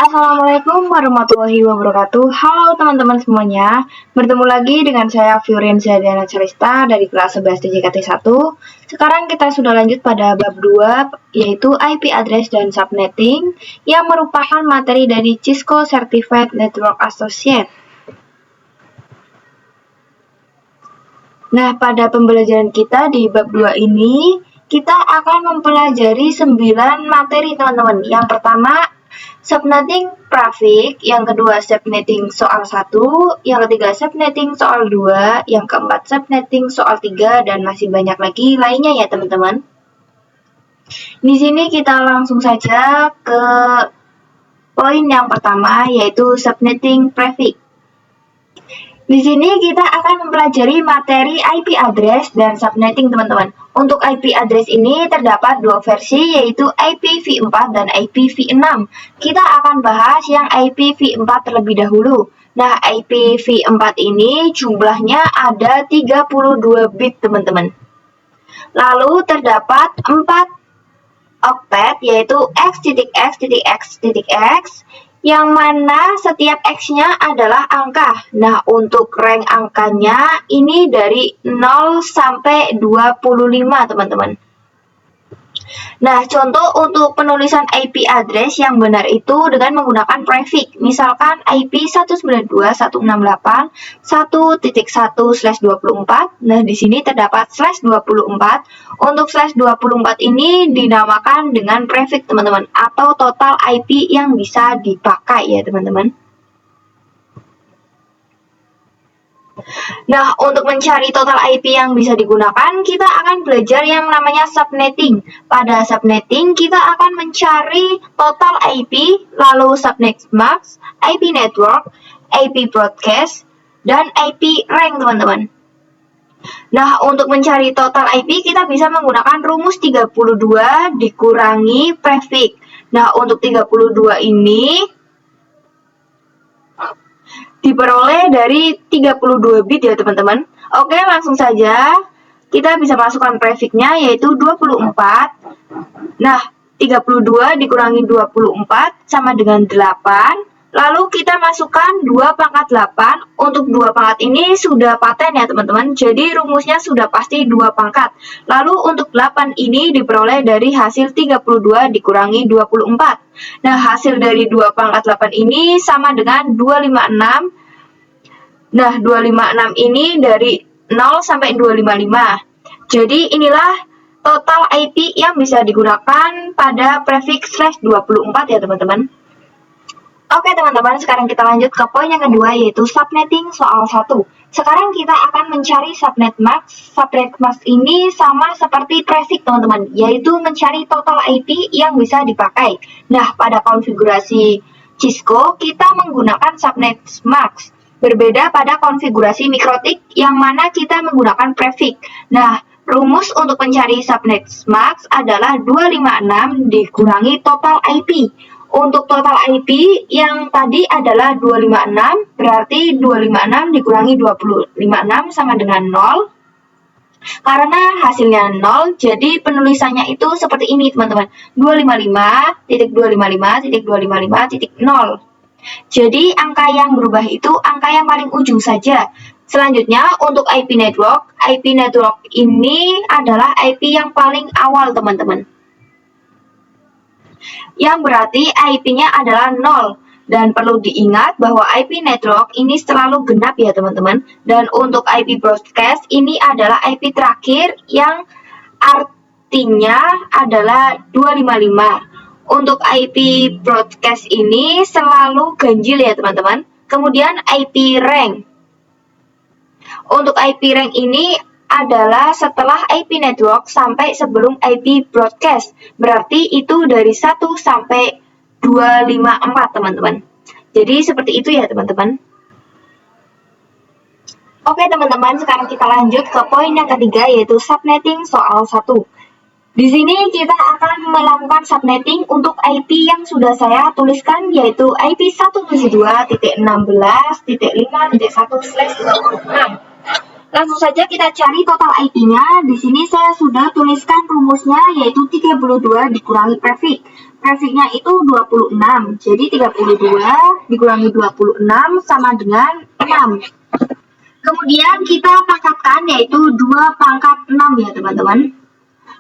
Assalamualaikum warahmatullahi wabarakatuh. Halo teman-teman semuanya. Bertemu lagi dengan saya Fiorin Zadiana Celista dari kelas 11 DJKT 1. Sekarang kita sudah lanjut pada bab 2 yaitu IP address dan subnetting yang merupakan materi dari Cisco Certified Network Associate. Nah, pada pembelajaran kita di bab 2 ini kita akan mempelajari 9 materi teman-teman. Yang pertama subnetting traffic, yang kedua subnetting soal 1, yang ketiga subnetting soal 2, yang keempat subnetting soal 3, dan masih banyak lagi lainnya ya teman-teman. Di sini kita langsung saja ke poin yang pertama yaitu subnetting traffic. Di sini kita akan mempelajari materi IP address dan subnetting teman-teman. Untuk IP address ini terdapat dua versi yaitu IPv4 dan IPv6. Kita akan bahas yang IPv4 terlebih dahulu. Nah, IPv4 ini jumlahnya ada 32 bit teman-teman. Lalu terdapat 4 oktet yaitu x.x.x.x yang mana setiap X-nya adalah angka. Nah, untuk rank angkanya ini dari 0 sampai 25, teman-teman. Nah, contoh untuk penulisan IP address yang benar itu dengan menggunakan prefix. Misalkan IP 192.168.1.1/24. Nah, di sini terdapat /24. Untuk /24 ini dinamakan dengan prefix, teman-teman, atau total IP yang bisa dipakai ya, teman-teman. Nah, untuk mencari total IP yang bisa digunakan, kita akan belajar yang namanya subnetting. Pada subnetting, kita akan mencari total IP, lalu subnet mask, IP network, IP broadcast, dan IP rank, teman-teman. Nah, untuk mencari total IP, kita bisa menggunakan rumus 32 dikurangi prefix. Nah, untuk 32 ini diperoleh dari 32 bit ya teman-teman. Oke, langsung saja kita bisa masukkan prefixnya yaitu 24. Nah, 32 dikurangi 24 sama dengan 8. Lalu kita masukkan 2 pangkat 8. Untuk 2 pangkat ini sudah paten ya teman-teman. Jadi rumusnya sudah pasti 2 pangkat. Lalu untuk 8 ini diperoleh dari hasil 32 dikurangi 24. Nah, hasil dari 2 pangkat 8 ini sama dengan 256. Nah, 256 ini dari 0 sampai 255. Jadi inilah total IP yang bisa digunakan pada prefix /24 ya teman-teman. Oke teman-teman, sekarang kita lanjut ke poin yang kedua yaitu subnetting soal 1. Sekarang kita akan mencari subnet mask. Subnet mask ini sama seperti prefix teman-teman, yaitu mencari total IP yang bisa dipakai. Nah, pada konfigurasi Cisco kita menggunakan subnet mask. Berbeda pada konfigurasi mikrotik yang mana kita menggunakan prefix. Nah, rumus untuk mencari subnet mask adalah 256 dikurangi total IP. Untuk total IP yang tadi adalah 256, berarti 256 dikurangi 256 sama dengan 0. Karena hasilnya 0, jadi penulisannya itu seperti ini teman-teman. 255.255.255.0. Jadi angka yang berubah itu angka yang paling ujung saja. Selanjutnya untuk IP network ini adalah IP yang paling awal teman-teman. Yang berarti IP-nya adalah 0. Dan perlu diingat bahwa IP network ini selalu genap ya teman-teman. Dan untuk IP broadcast ini adalah IP terakhir yang artinya adalah 255. Untuk IP broadcast ini selalu ganjil ya teman-teman. Kemudian IP rank. Untuk IP rank ini adalah setelah IP network sampai sebelum IP broadcast. Berarti itu dari 1 sampai 254 teman-teman. Jadi seperti itu ya teman-teman. Oke teman-teman, sekarang kita lanjut ke poin yang ketiga yaitu subnetting soal 1. Di sini kita akan melakukan subnetting untuk IP yang sudah saya tuliskan yaitu IP 172.16.5.1/26. Langsung saja kita cari total IP-nya. Di sini saya sudah tuliskan rumusnya yaitu 32 dikurangi prefix. Trafficnya itu 26. Jadi 32 dikurangi 26 sama dengan 6. Kemudian kita pangkatkan yaitu 2 pangkat 6 ya teman-teman.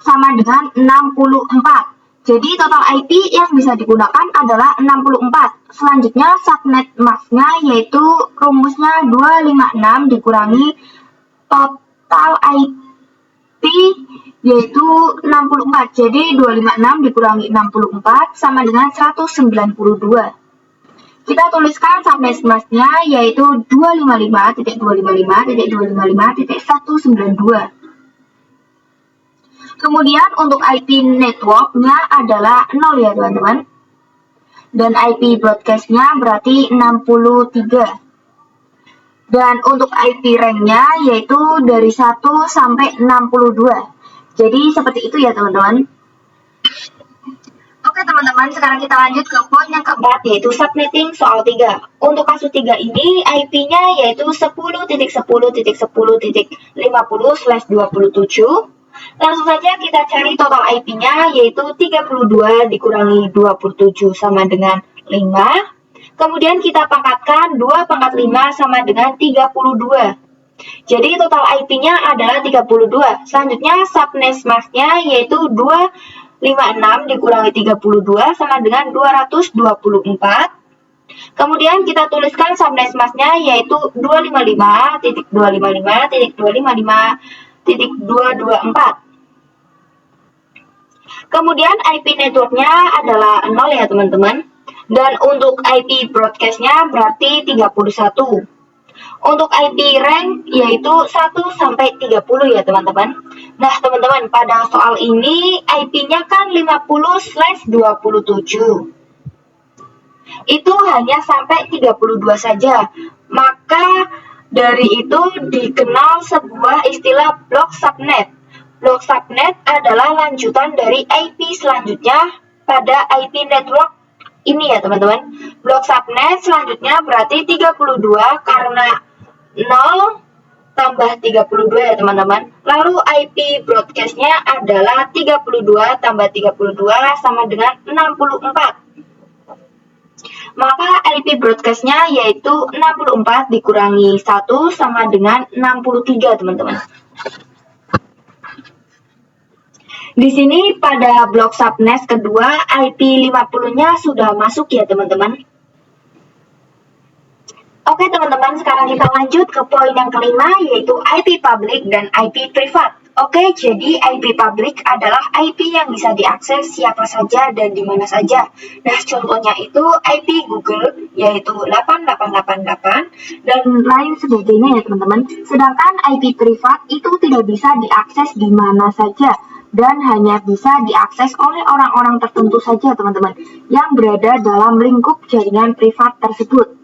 Sama dengan 64. Jadi total IP yang bisa digunakan adalah 64. Selanjutnya subnet masknya yaitu rumusnya 256 dikurangi total IP yaitu 64. Jadi 256 dikurangi 64 sama dengan 192. Kita tuliskan subnet masknya yaitu 255.255.255.192. Kemudian untuk IP networknya adalah 0 ya teman-teman. Dan IP broadcastnya berarti 63. Dan untuk IP ranknya yaitu dari 1 sampai 62. Jadi seperti itu ya teman-teman. Oke teman-teman, sekarang kita lanjut ke poin yang keempat yaitu subnetting soal 3. Untuk kasus 3 ini IP-nya yaitu 10.10.10.50/27. Langsung saja kita cari total IP-nya yaitu 32 dikurangi 27 sama dengan 5. Kemudian kita pangkatkan 2 pangkat 5 sama dengan 32. Jadi total IP-nya adalah 32. Selanjutnya subnet masknya yaitu 256 dikurangi 32 sama dengan 224. Kemudian kita tuliskan subnet masknya yaitu 255.255.254. Kemudian IP networknya adalah 0 ya teman-teman. Dan untuk IP broadcastnya berarti 31. Untuk IP rank yaitu 1 sampai 30 ya teman-teman. Nah teman-teman, pada soal ini IP-nya kan 50/27. Itu hanya sampai 32 saja. Maka dari itu dikenal sebuah istilah block subnet. Block subnet adalah lanjutan dari IP selanjutnya pada IP network ini ya teman-teman. Block subnet selanjutnya berarti 32 karena 0 tambah 32 ya teman-teman. Lalu IP broadcastnya adalah 32 tambah 32 sama dengan 64. Maka IP broadcastnya yaitu 64 dikurangi 1 sama dengan 63 teman-teman. Di sini pada blok subnet kedua IP 50-nya sudah masuk ya teman-teman. Oke teman-teman, sekarang kita lanjut ke poin yang kelima yaitu IP public dan IP privat. Oke, jadi IP public adalah IP yang bisa diakses siapa saja dan di mana saja. Nah, contohnya itu IP Google yaitu 8888 dan lain sebagainya ya teman-teman. Sedangkan IP privat itu tidak bisa diakses di mana saja dan hanya bisa diakses oleh orang-orang tertentu saja teman-teman yang berada dalam lingkup jaringan privat tersebut.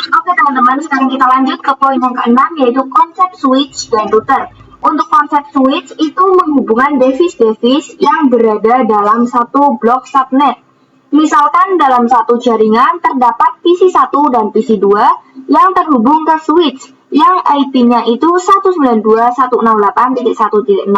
Oke teman-teman, sekarang kita lanjut ke poin yang keenam yaitu konsep switch dan router. Untuk konsep switch itu menghubungkan device-device yang berada dalam satu blok subnet. Misalkan dalam satu jaringan terdapat PC1 dan PC2 yang terhubung ke switch yang IP-nya itu 192.168.1.0.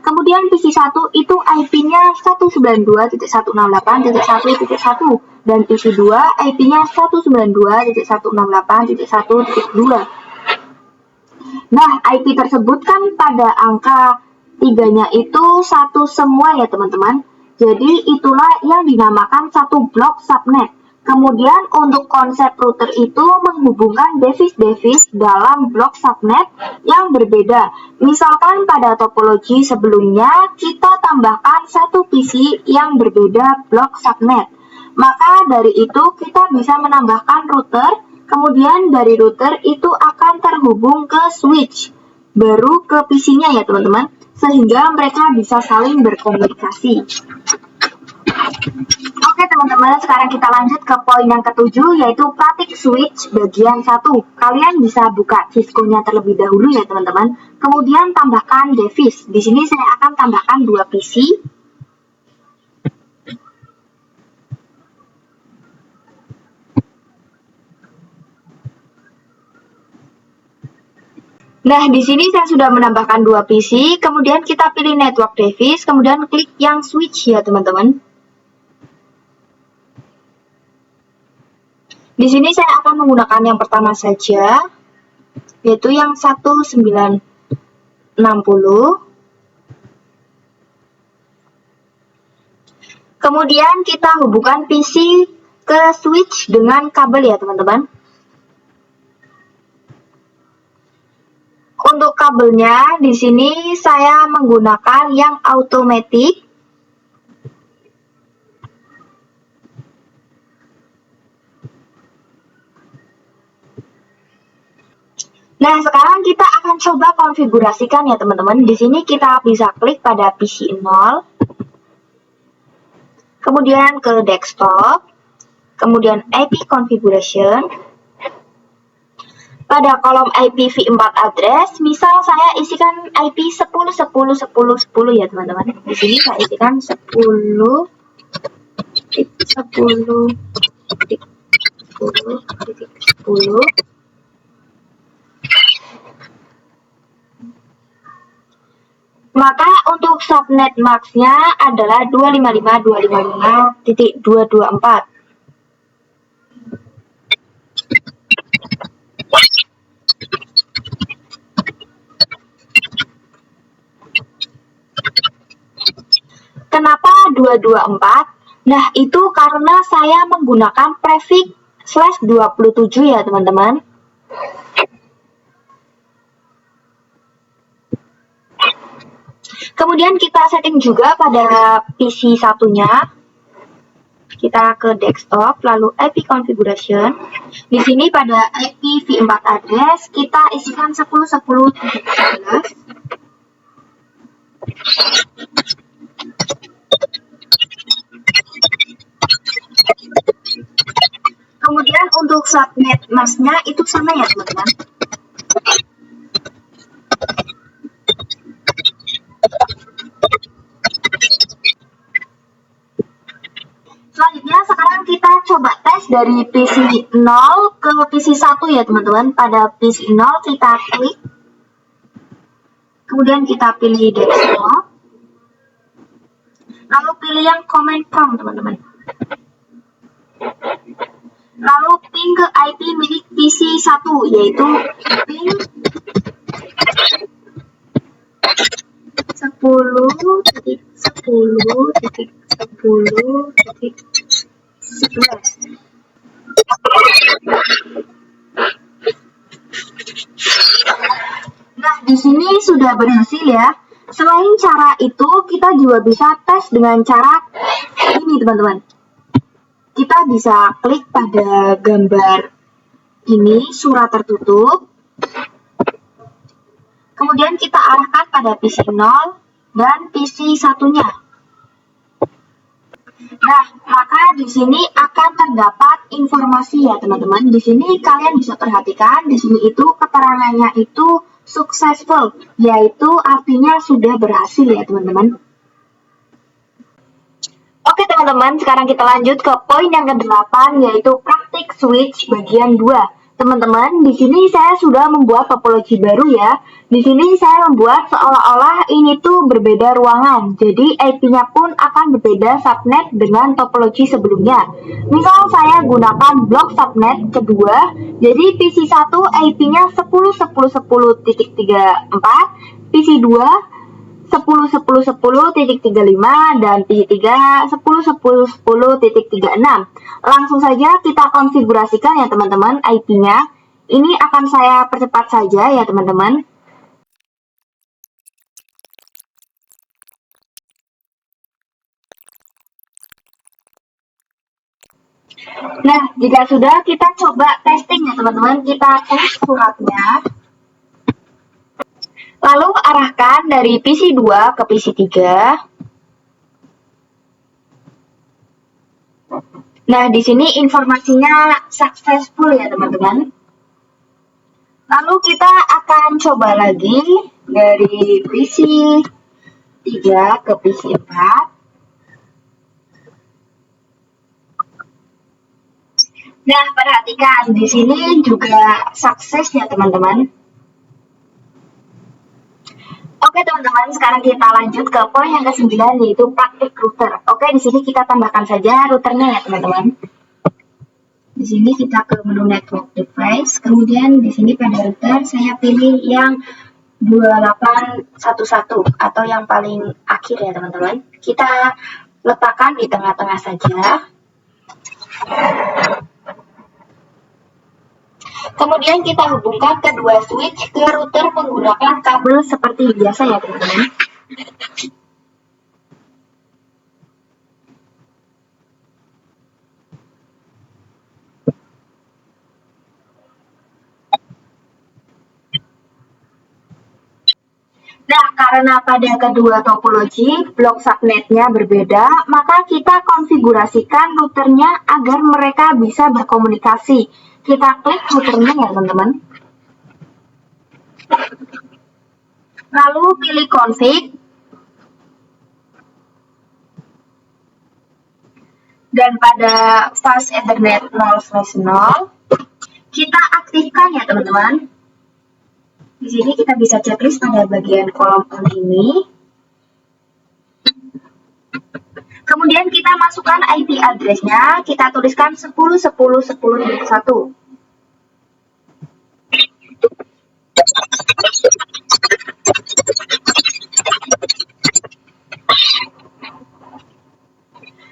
Kemudian PC1 itu IP-nya 192.168.1.1 dan PC2 IP-nya 192.168.1.2. Nah, IP tersebut kan pada angka 3-nya itu satu semua ya teman-teman. Jadi itulah yang dinamakan satu blok subnet. Kemudian untuk konsep router itu menghubungkan device-device dalam blok subnet yang berbeda. Misalkan pada topologi sebelumnya kita tambahkan satu PC yang berbeda blok subnet. Maka dari itu kita bisa menambahkan router, kemudian dari router itu akan terhubung ke switch, baru ke PC-nya ya teman-teman, sehingga mereka bisa saling berkomunikasi. Oke teman-teman, sekarang kita lanjut ke poin yang ketujuh yaitu praktik switch bagian 1. Kalian bisa buka Cisco-nya terlebih dahulu ya teman-teman. Kemudian tambahkan device. Di sini saya akan tambahkan 2 PC. Nah, di sini saya sudah menambahkan 2 PC, kemudian kita pilih network device, kemudian klik yang switch ya teman-teman. Di sini saya akan menggunakan yang pertama saja, yaitu yang 1960. Kemudian kita hubungkan PC ke switch dengan kabel ya teman-teman. Untuk kabelnya di sini saya menggunakan yang automatic. Nah, sekarang kita akan coba konfigurasikan ya teman-teman. Di sini kita bisa klik pada PC 0. Kemudian ke desktop, kemudian IP configuration. Pada kolom IPv4 address, misal saya isikan IP 10.10.10.10 ya teman-teman. Di sini saya isikan 10.10.10.10. Maka untuk subnet max-nya adalah 255.255.224. Kenapa 224? Nah, itu karena saya menggunakan prefix /27 ya, teman-teman. Kemudian kita setting juga pada PC satunya. Kita ke desktop, lalu IP configuration. Di sini pada IPv4 address kita isikan 10.10.11. Kemudian untuk subnet mask-nya itu sama ya teman-teman. Selanjutnya sekarang kita coba tes dari PC 0 ke PC 1 ya teman-teman. Pada PC 0 kita klik, kemudian kita pilih desktop, lalu pilih yang command prompt teman-teman. Lalu ping ke IP milik PC 1, yaitu ping 10.10.10.11. Nah, di sini sudah berhasil ya. Selain cara itu, kita juga bisa tes dengan cara ini, teman-teman. Kita bisa klik pada gambar ini, surat tertutup. Kemudian kita arahkan pada PC 0 dan PC satunya. Nah, maka di sini akan terdapat informasi ya teman-teman. Di sini kalian bisa perhatikan, di sini itu keterangannya itu successful, yaitu artinya sudah berhasil ya teman-teman. Oke teman-teman, sekarang kita lanjut ke poin yang ke-8, yaitu praktik switch bagian 2. Teman-teman, di sini saya sudah membuat topologi baru ya. Di sini saya membuat seolah-olah ini tuh berbeda ruangan. Jadi IP-nya pun akan berbeda subnet dengan topologi sebelumnya. Misal saya gunakan blok subnet kedua. Jadi PC 1 IP-nya 10.10.10.34, PC 2 10.10.10.35 dan PC 3 10.10.10.36. Langsung saja kita konfigurasikan ya teman-teman IP-nya. Ini akan saya percepat saja ya teman-teman. Nah, jika sudah kita coba testing ya teman-teman. Kita tes suratnya. Lalu arahkan dari PC 2 ke PC 3. Nah, di sini informasinya successful ya teman-teman. Lalu kita akan coba lagi dari PC 3 ke PC 4. Nah, perhatikan di sini juga sukses ya teman-teman. Oke teman-teman, sekarang kita lanjut ke poin yang ke-9 yaitu praktik router. Oke, di sini kita tambahkan saja routernya ya teman-teman. Di sini kita ke menu network device, kemudian di sini pada router saya pilih yang 2811 atau yang paling akhir ya teman-teman. Kita letakkan di tengah-tengah saja. Kemudian kita hubungkan kedua switch ke router menggunakan kabel seperti biasa ya teman-teman. Nah, karena pada kedua topologi blok subnetnya berbeda, maka kita konfigurasikan routernya agar mereka bisa berkomunikasi. Kita klik routernya ya teman-teman. Lalu pilih config. Dan pada fast ethernet 0/0, kita aktifkan ya teman-teman. Di sini kita bisa checklist pada bagian kolom on ini. Kemudian kita masukkan IP address-nya, kita tuliskan 10.10.10.1.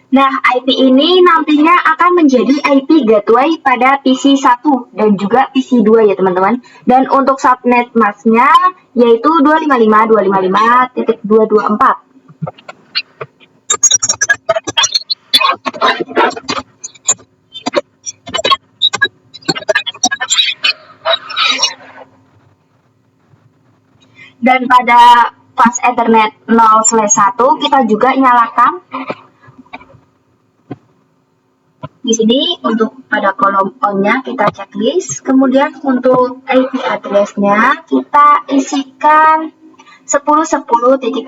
Nah, IP ini nantinya akan menjadi IP gateway pada PC 1 dan juga PC 2 ya teman-teman. Dan untuk subnet masknya yaitu 255.255.224. Dan pada fast ethernet 0/1 kita juga nyalakan. Di sini untuk pada kolom on-nya kita checklist, kemudian untuk IP address-nya kita isikan 10.10.3.3.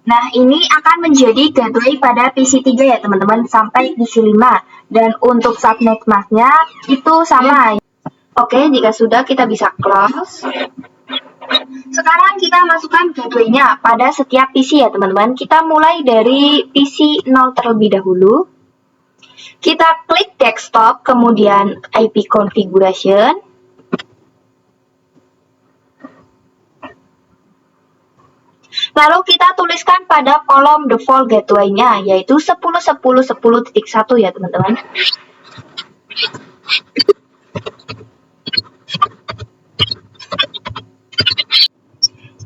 Nah, ini akan menjadi gateway pada PC 3 ya teman-teman sampai PC 5. Dan untuk subnet mask-nya itu sama. Oke, jika sudah kita bisa close. Sekarang kita masukkan gateway-nya pada setiap PC ya teman-teman. Kita mulai dari PC 0 terlebih dahulu. Kita klik desktop, kemudian IP configuration. Lalu kita tuliskan pada kolom default gateway-nya yaitu 10.10.10.1 ya teman-teman.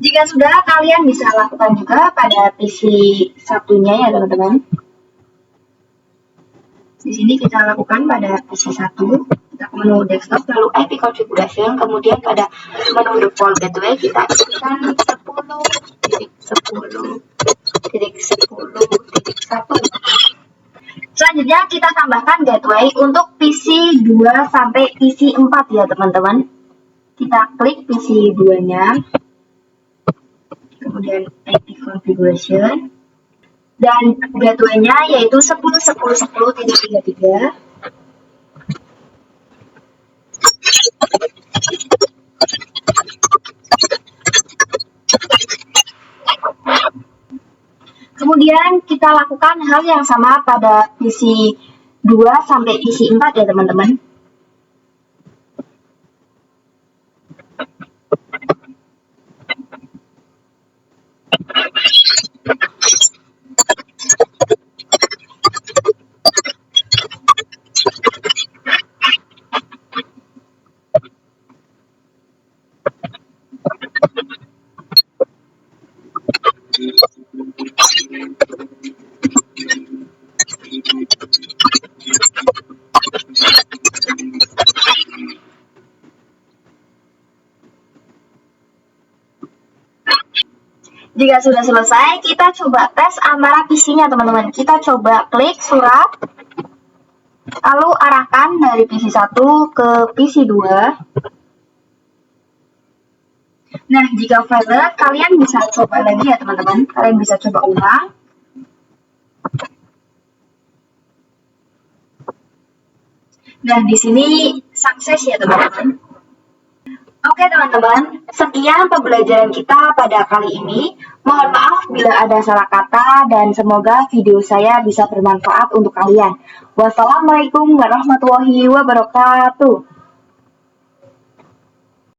Jika sudah, kalian bisa lakukan juga pada PC satunya ya teman-teman. Di sini kita lakukan pada PC 1, kita ke menu desktop, lalu IP configuration, kemudian pada menu default gateway kita isikan 10.10.10.1. Selanjutnya kita tambahkan gateway untuk PC 2 sampai PC 4 ya teman-teman. Kita klik PC 2-nya. Kemudian IP configuration dan gateway-nya yaitu 10.10.10.3. Kemudian kita lakukan hal yang sama pada PC 2 sampai PC 4 ya teman-teman. Jika sudah selesai, kita coba tes antara PC-nya teman-teman. Kita coba klik surat, lalu arahkan dari PC 1 ke PC 2. Nah, jika valid, kalian bisa coba lagi ya teman-teman. Kalian bisa coba ulang. Dan di sini sukses ya teman-teman. Oke teman-teman, sekian pembelajaran kita pada kali ini. Mohon maaf bila ada salah kata dan semoga video saya bisa bermanfaat untuk kalian. Wassalamualaikum warahmatullahi wabarakatuh.